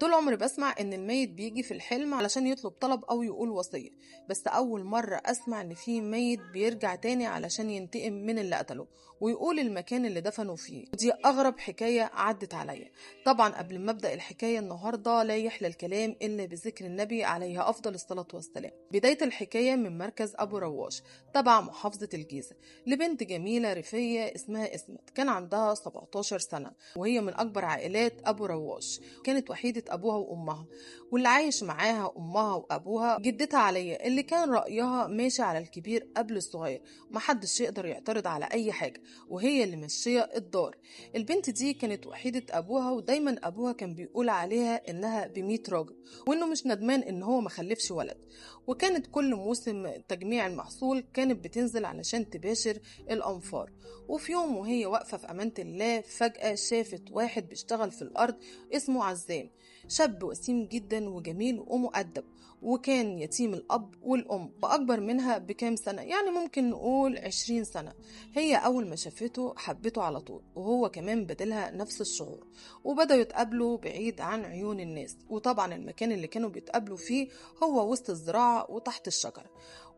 طول عمري بسمع ان الميت بيجي في الحلم علشان يطلب طلب او يقول وصية، بس اول مرة اسمع ان في ميت بيرجع تاني علشان ينتقم من اللي قتله ويقول المكان اللي دفنوا فيه. ودي اغرب حكاية عدت عليا. طبعا قبل ما ابدأ الحكاية النهاردة لا يحلى الكلام الا بذكر النبي عليه افضل الصلاة والسلام. بداية الحكاية من مركز ابو رواش تبع محافظة الجيزة، لبنت جميلة ريفية اسمها اسمت، كان عندها 17 سنة وهي من اكبر عائلات ابو رواش، كانت وحيدة أبوها وأمها، واللي عايش معاها أمها وأبوها جدتها عليا اللي كان رأيها ماشي على الكبير قبل الصغير، محدش يقدر يعترض على أي حاجة، وهي اللي ماشية الدار. البنت دي كانت وحيدة أبوها، ودايما أبوها كان بيقول عليها إنها ب100 راجل، وإنه مش ندمان إن هو ما خلفش ولد. وكانت كل موسم تجميع المحصول كانت بتنزل علشان تباشر الأنفار. وفي يوم وهي واقفة في أمانة الله فجأة شافت واحد بيشتغل في الأرض اسمه عزام، شاب وسيم جدا وجميل ومؤدب، وكان يتيم الأب والأم وأكبر منها بكام سنة، يعني ممكن نقول 20 سنة. هي أول ما شافته حبته على طول، وهو كمان بدلها نفس الشعور، وبدأوا يتقابلوا بعيد عن عيون الناس. وطبعا المكان اللي كانوا بيتقابلوا فيه هو وسط الزراعة وتحت الشجرة.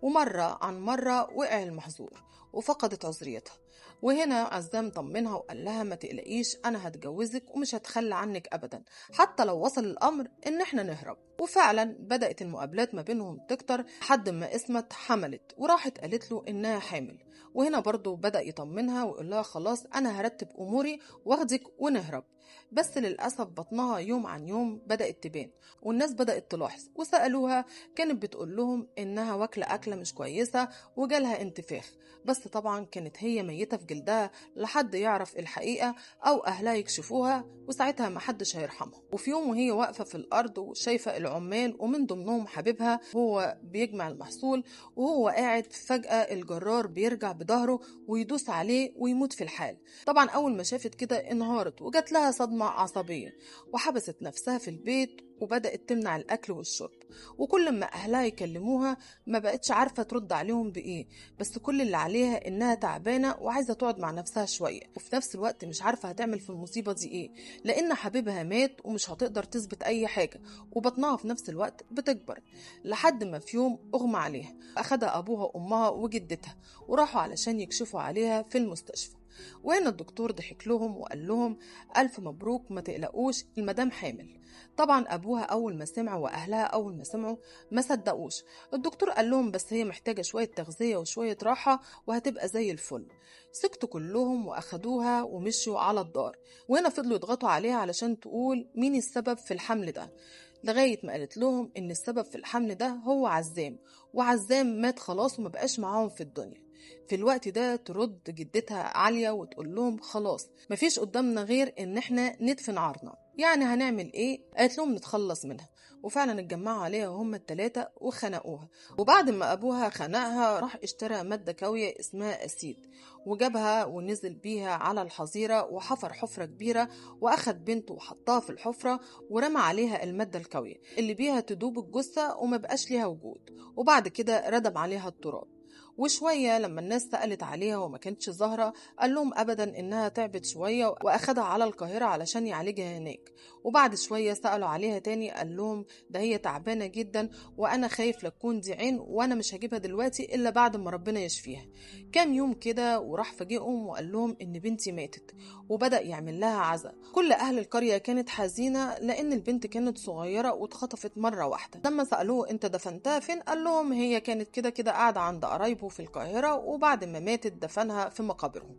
ومرة عن مرة وقع المحظور وفقدت عذريتها، وهنا عزام طمنها وقال لها ما تقلقيش، أنا هتجوزك ومش هتخلى عنك أبدا حتى لو وصل الأمر إن احنا نهرب. وفعلا بدأت المقابلات ما بينهم تكتر لحد ما اسمت حملت وراحت قالت له إنها حامل. وهنا برضو بدأ يطمنها ويقول لها خلاص أنا هرتب أموري واخدك ونهرب. بس للأسف بطنها يوم عن يوم بدأت تبان، والناس بدأت تلاحظ وسألوها، كانت بتقول لهم إنها واكلة أكلة مش كويسة وجالها انتفاخ، بس طبعا كانت هي ميتة في جلدها لحد يعرف الحقيقة أو أهلها يكشفوها، وساعتها محدش هيرحمها. وفي يوم وهي واقفة في الأرض وشايفة العمال ومن ضمنهم حبيبها هو بيجمع المحصول، وهو قاعد فجأة الجرار بيرجع بظهره ويدوس عليه ويموت في الحال. طبعا أول ما شافت كده انهارت وجات لها صدمة عصبية، وحبست نفسها في البيت وبدأت تمنع الأكل والشرب. وكل ما أهلها يكلموها ما بقتش عارفة ترد عليهم بإيه، بس كل اللي عليها إنها تعبانة وعايزة تقعد مع نفسها شوية، وفي نفس الوقت مش عارفة هتعمل في المصيبة دي إيه، لأن حبيبها مات ومش هتقدر تثبت أي حاجة، وبطنها في نفس الوقت بتكبر. لحد ما في يوم أغمى عليها، أخدها أبوها وأمها وجدتها وراحوا علشان يكشفوا عليها في المستشفى. وهنا الدكتور ضحك لهم وقال لهم ألف مبروك، ما تقلقوش المدام حامل. طبعا أبوها أول ما سمع وأهلها أول ما سمعوا ما صدقوش. الدكتور قال لهم بس هي محتاجة شوية تغذية وشوية راحة وهتبقى زي الفل. سكتوا كلهم وأخدوها ومشوا على الدار، وهنا فضلوا يضغطوا عليها علشان تقول مين السبب في الحمل ده، لغاية ما قالت لهم إن السبب في الحمل ده هو عزام، وعزام مات خلاص وما بقاش معاهم في الدنيا. في الوقت ده ترد جدتها عالية وتقول لهم خلاص مفيش قدامنا غير إن احنا ندفن عارنا، يعني هنعمل ايه؟ قالت لهم نتخلص منها. وفعلا اتجمعوا عليها هم التلاتة وخنقوها، وبعد ما أبوها خنقها راح اشترى مادة كاوية اسمها أسيد وجابها ونزل بيها على الحظيرة وحفر حفرة كبيرة، وأخد بنته وحطها في الحفرة ورمى عليها المادة الكاوية اللي بيها تدوب الجثة وما بقاش ليها وجود، وبعد كده ردم عليها التراب. وشوية لما الناس سألت عليها وما كانتش ظاهرة قال لهم أبدا إنها تعبت شوية وأخدها على القاهرة علشان يعالجها هناك. وبعد شوية سألوا عليها تاني قال لهم ده هي تعبانة جدا وأنا خايف لتكون دي عين، وأنا مش هجيبها دلوقتي إلا بعد ما ربنا يشفيها. كام يوم كده وراح فاجئهم وقال لهم إن بنتي ماتت، وبدأ يعمل لها عزاء. كل أهل القرية كانت حزينة لأن البنت كانت صغيرة واتخطفت مرة واحدة. لما سألوه أنت دفنتها فين قال لهم هي كانت كده قاعدة عند قرايبه في القاهرة، وبعد ما ماتت دفنها في مقابرهم.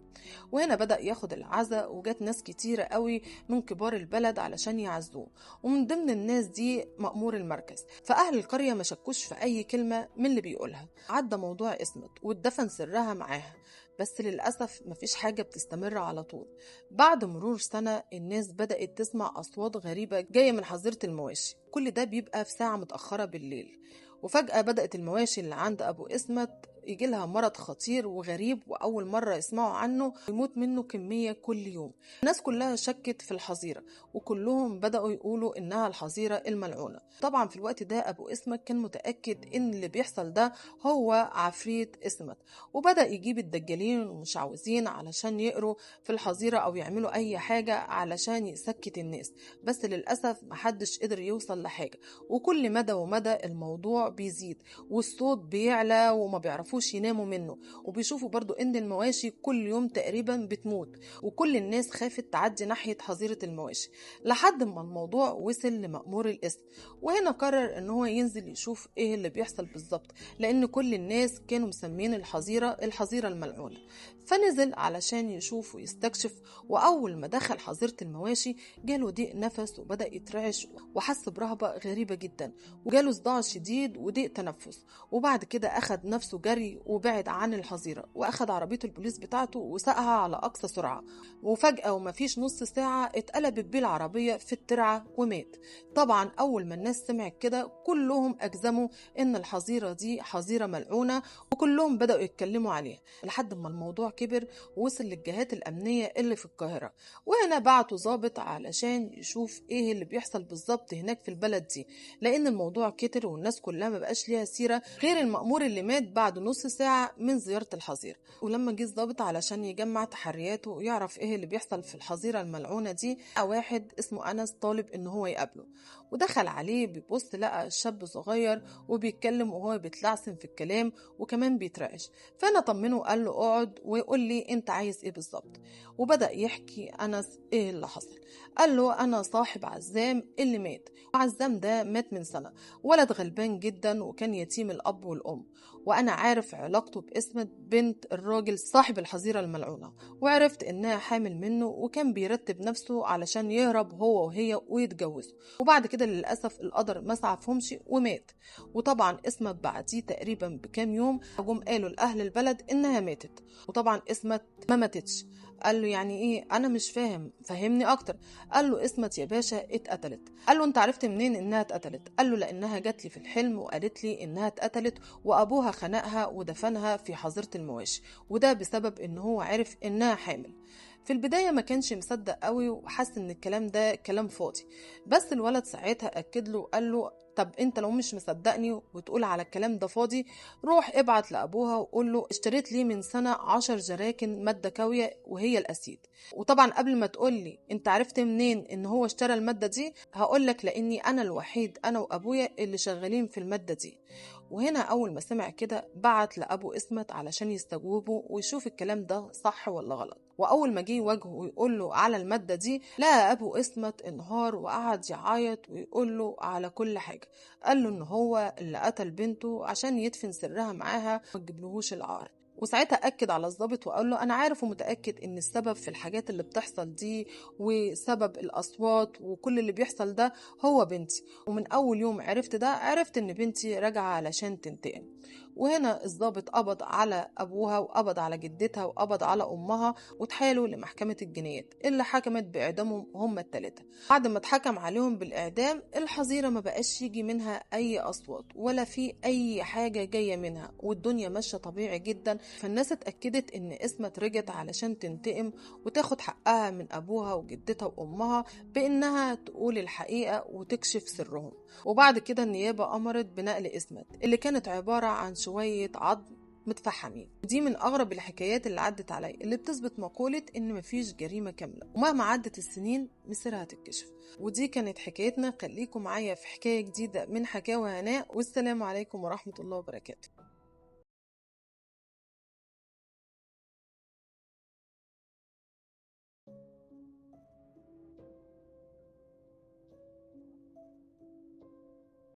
وهنا بدأ ياخد العزاء، وجات ناس كتيرة قوي من كبار البلد علشان يعزوه، ومن ضمن الناس دي مأمور المركز. فأهل القرية ما شكوش في أي كلمة من اللي بيقولها. عدى موضوع اسمت واتدفن سرها معاها، بس للأسف مفيش حاجة بتستمر على طول. بعد مرور سنة الناس بدأت تسمع أصوات غريبة جاية من حظيرة المواشي، كل ده بيبقى في ساعة متأخرة بالليل. وفجأة بدأت المواشي اللي عند أبو اسمت يجيلها مرض خطير وغريب وأول مرة يسمعوا عنه، يموت منه كمية كل يوم. الناس كلها شكت في الحظيرة وكلهم بدأوا يقولوا إنها الحظيرة الملعونة. طبعا في الوقت ده أبو إسمت كان متأكد إن اللي بيحصل ده هو عفريت إسمت، وبدأ يجيب الدجالين والمشعوذين علشان يقروا في الحظيرة أو يعملوا أي حاجة علشان يسكت الناس. بس للأسف محدش قدر يوصل لحاجة، وكل مدى ومدى الموضوع بيزيد والصوت بيعلى وما بيعرفوش يناموا منه، وبيشوفوا برضو إن المواشي كل يوم تقريبا بتموت، وكل الناس خافت تعدي ناحية حظيرة المواشي، لحد ما الموضوع وصل لمأمور القسم. وهنا قرر إن هو ينزل يشوف إيه اللي بيحصل بالظبط، لأن كل الناس كانوا مسمين الحظيرة الملعونة. فنزل علشان يشوف ويستكشف، وأول ما دخل حظيرة المواشي جاله ضيق نفس وبدأ يترعش وحس برهبة غريبة جدا، وجاله صداع شديد وضيق تنفس. وبعد كده أخد نفسه جري وبعد عن الحظيرة، وأخد عربية البوليس بتاعته وسقها على أقصى سرعة، وفجأة ومفيش نص ساعة اتقلبت بيه العربية في الترعة ومات. طبعا أول ما الناس سمعت كده كلهم أجزموا إن الحظيرة دي حظيرة ملعونة، وكلهم بدأوا يتكلموا عليها لحد ما الموضوع كبر ووصل للجهات الأمنية اللي في القاهرة. وهنا بعتوا ضابط علشان يشوف إيه اللي بيحصل بالظبط هناك في البلد دي، لأن الموضوع كتر والناس كلها ما بقاش ليها سيرة غير المأمور اللي مات بعد نص ساعة من زيارة الحظيرة. ولما جه الضابط علشان يجمع تحرياته ويعرف إيه اللي بيحصل في الحظيرة الملعونة دي، واحد اسمه أنس طالب إن هو يقابله، ودخل عليه بيبص لقى شاب صغير وبيتكلم وهو بيتلعثم في الكلام وكمان بيترعش. فأنا طمنه وقال له اقعد ويقول لي انت عايز ايه بالظبط. وبدأ يحكي أنس ايه اللي حصل. قال له انا صاحب عزام اللي مات، وعزام ده مات من سنة، ولد غلبان جدا وكان يتيم الأب والأم، وأنا عارف علاقته بإسمت بنت الراجل صاحب الحظيرة الملعونة، وعرفت إنها حامل منه وكان بيرتب نفسه علشان يهرب هو وهي ويتجوزوا. وبعد كده للأسف القدر ما سعفهمش ومات. وطبعا إسمت بعديه تقريبا بكام يوم جم قالوا لأهل البلد إنها ماتت، وطبعا إسمت ما ماتتش. قال له يعني ايه؟ انا مش فاهم، فهمني اكتر. قال له اسمت يا باشا اتقتلت. قال له انت عرفت منين انها اتقتلت؟ قال له لانها جات لي في الحلم وقالت لي انها اتقتلت وابوها خنقها ودفنها في حظيرة المواشي، وده بسبب ان هو عرف انها حامل. في البداية ما كانش مصدق قوي وحس ان الكلام ده كلام فاضي، بس الولد ساعتها اكد له وقال له طب انت لو مش مصدقني وتقول على الكلام ده فاضي، روح ابعت لابوها وقول له اشتريت لي من سنة 10 جراكن مادة كاوية وهي الاسيد. وطبعا قبل ما تقول لي انت عرفت منين ان هو اشترى المادة دي، هقول لك لاني انا الوحيد انا وابويا اللي شغالين في المادة دي. وهنا اول ما سمع كده بعت لابو اسمت علشان يستجوبه ويشوف الكلام ده صح ولا غلط. واول ما جه يواجهه ويقول له على المادة دي، لقى ابو اسمت انهار وقعد يعيط ويقول له على كل حاجة. قال له ان هو اللي قتل بنته عشان يدفن سرها معاها وما تجيبلهوش العار. وساعتها أكد على الضابط وقال له أنا عارف ومتأكد إن السبب في الحاجات اللي بتحصل دي وسبب الأصوات وكل اللي بيحصل ده هو بنتي، ومن أول يوم عرفت ده عرفت إن بنتي راجعة علشان تنتقم. وهنا الضابط قبض على أبوها وقبض على جدتها وقبض على أمها وتحالوا لمحكمة الجنايات اللي حكمت بإعدامهم هم التلاتة. بعد ما اتحكم عليهم بالإعدام، الحظيرة ما بقاش يجي منها أي أصوات ولا في أي حاجة جاية منها، والدنيا ماشية طبيعي جدا. فالناس اتأكدت إن اسمت رجعت علشان تنتقم وتاخد حقها من أبوها وجدتها وأمها بإنها تقول الحقيقة وتكشف سرهم. وبعد كده النيابة أمرت بنقل اسمت اللي كانت عبارة عن شوية عظم متفحمين. دي من أغرب الحكايات اللي عدت علي، اللي بتثبت مقولة إن مفيش جريمة كاملة ومهما عدت السنين مصيرها هتتكشف. ودي كانت حكايتنا، خليكم معايا في حكاية جديدة من حكاوي هناء، والسلام عليكم ورحمة الله وبركاته.